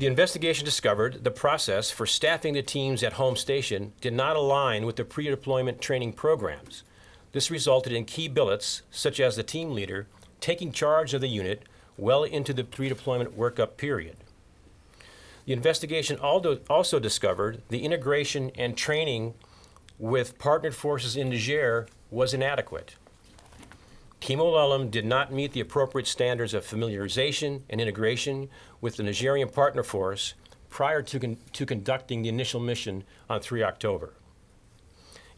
The investigation discovered the process for staffing the teams at home station did not align with the pre-deployment training programs. This resulted in key billets, such as the team leader, taking charge of the unit well into the pre-deployment workup period. The investigation also discovered the integration and training with partnered forces in Niger was inadequate. Team Ouallam did not meet the appropriate standards of familiarization and integration with the Nigerian partner force prior to conducting the initial mission on 3 October.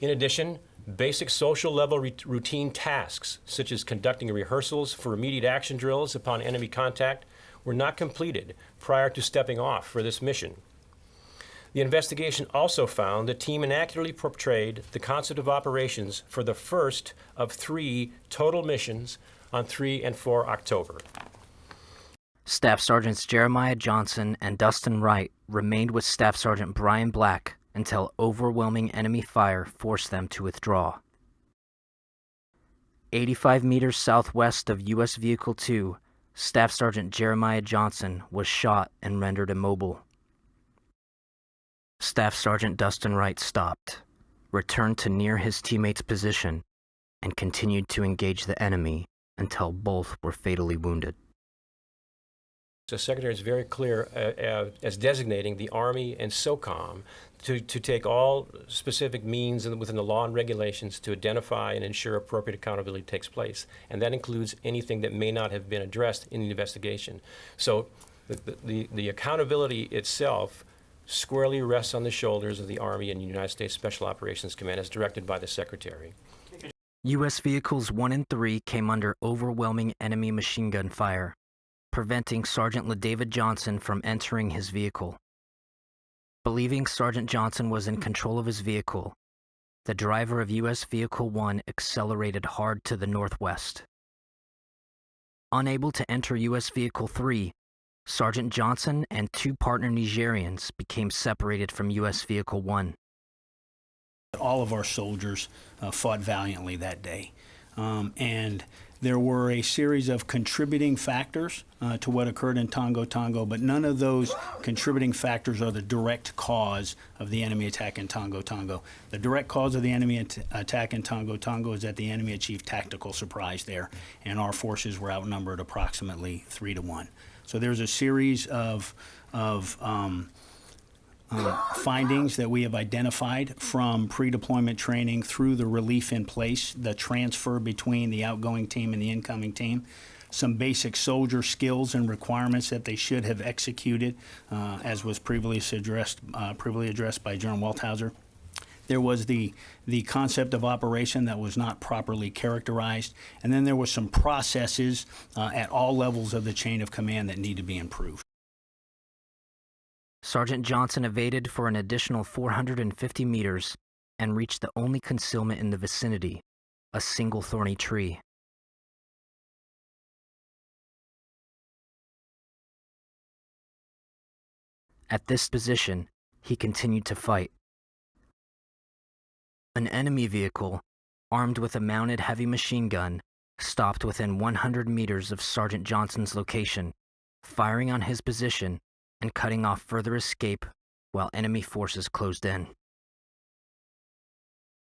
In addition, basic social level routine tasks, such as conducting rehearsals for immediate action drills upon enemy contact, were not completed prior to stepping off for this mission. The investigation also found the team inaccurately portrayed the concept of operations for the first of 3 total missions on 3 and 4 October. Staff Sergeants Jeremiah Johnson and Dustin Wright remained with Staff Sergeant Brian Black until overwhelming enemy fire forced them to withdraw. 85 meters southwest of U.S. Vehicle 2, Staff Sergeant Jeremiah Johnson was shot and rendered immobile. Staff Sergeant Dustin Wright stopped, returned to near his teammate's position, and continued to engage the enemy until both were fatally wounded. The Secretary is very clear as designating the Army and SOCOM to take all specific means within the law and regulations to identify and ensure appropriate accountability takes place. And that includes anything that may not have been addressed in the investigation. So the accountability itself squarely rests on the shoulders of the Army and United States Special Operations Command as directed by the Secretary. U.S. Vehicles 1 and 3 came under overwhelming enemy machine gun fire, preventing Sergeant LaDavid Johnson from entering his vehicle. Believing Sergeant Johnson was in control of his vehicle, the driver of U.S. Vehicle 1 accelerated hard to the northwest. Unable to enter U.S. Vehicle 3, Sergeant Johnson and 2 partner Nigerians became separated from U.S. Vehicle 1. All of our soldiers fought valiantly that day. And there were a series of contributing factors to what occurred in Tongo, but none of those contributing factors are the direct cause of the enemy attack in Tongo. The direct cause of the enemy attack in Tongo is that the enemy achieved tactical surprise there, and our forces were outnumbered approximately 3-1. So there's a series of findings that we have identified from pre-deployment training through the relief in place, the transfer between the outgoing team and the incoming team, some basic soldier skills and requirements that they should have executed, as was previously addressed by General Waldhauser. There was the concept of operation that was not properly characterized, and then there were some processes at all levels of the chain of command that need to be improved. Sergeant Johnson evaded for an additional 450 meters and reached the only concealment in the vicinity, a single thorny tree. At this position, he continued to fight. An enemy vehicle, armed with a mounted heavy machine gun, stopped within 100 meters of Sergeant Johnson's location, firing on his position and cutting off further escape while enemy forces closed in.